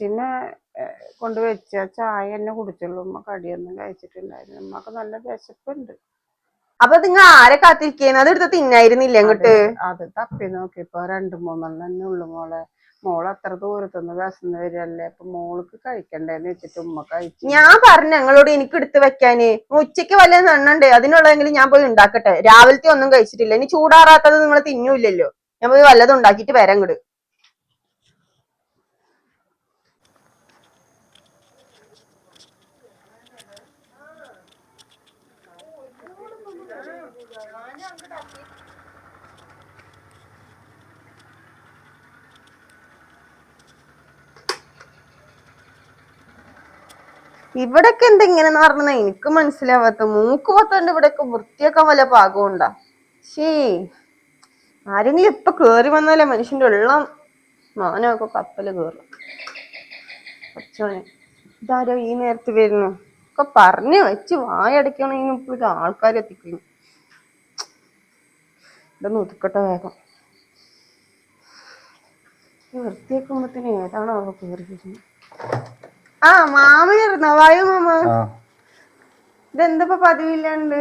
പിന്നെ കൊണ്ടുവച്ച ചായ തന്നെ കുടിച്ചുള്ളൂ. ഉമ്മ കടിയൊന്നും കഴിച്ചിട്ടുണ്ടായിരുന്നു. ഉമ്മക്ക് നല്ല വിശപ്പുണ്ട്. അപ്പൊ നിങ്ങൾ ആരെ കാത്തിരിക്കുന്നത്? അതെടുത്ത് തിന്നായിരുന്നില്ല അങ്ങോട്ട്? അത് തപ്പി നോക്കിയപ്പോ 2-3 തന്നെ ഉള്ളു മോളെ. മോള് അത്ര ദൂരത്തുനിന്ന് വിശന്ന് വരികയല്ലേ, അപ്പൊ മോൾക്ക് കഴിക്കണ്ടേന്ന് വെച്ചിട്ട് ഉമ്മ കഴിച്ചു. ഞാൻ പറഞ്ഞു ഞങ്ങളോട് എനിക്ക് എടുത്ത് വെക്കാന്. ഉച്ചക്ക് വല്ല നണ്ണുണ്ട്, അതിനുള്ളതെങ്കിലും ഞാൻ പോയി ഉണ്ടാക്കട്ടെ. രാവിലത്തെ ഒന്നും കഴിച്ചിട്ടില്ല. ഇനി ചൂടാറാത്തത് നിങ്ങൾ തിന്നൂല്ലല്ലോ. ഞാൻ പോയി വല്ലതും ഉണ്ടാക്കിയിട്ട് വരാം ഇങ്ങോട്ട്. ഇവിടൊക്കെ എന്താ ഇങ്ങനെന്ന് പറഞ്ഞാ എനിക്ക് മനസ്സിലാവാത്ത. മൂക്ക് പോത്തന്റെ ഇവിടെയൊക്കെ വൃത്തിയാക്കാൻ വല്ല പാകവും ഉണ്ടാ? ശേ, ആരെങ്കിലും ഇപ്പൊ കേറി വന്നാലേ മനുഷ്യന്റെ വെള്ളം മാനമൊക്കെ കപ്പല് കേറും. ഇതാരോ ഈ നേരത്ത് വരുന്നു? ഒക്കെ പറഞ്ഞു വെച്ച് വായടക്കണെങ്കിലും ഇപ്പൊ ഇത് ആൾക്കാർ എത്തിക്കുന്നു. ഇതൊന്ന് ഒതുക്കട്ടെ വേഗം. വൃത്തിയാക്കുമ്പത്തിന് ഏതാണോ അവ കേറി വരുന്നത്? ആ മാമനായിരുന്നോ? വായു മാമ. ഇതെന്താ പതിവില്ലാണ്ട്?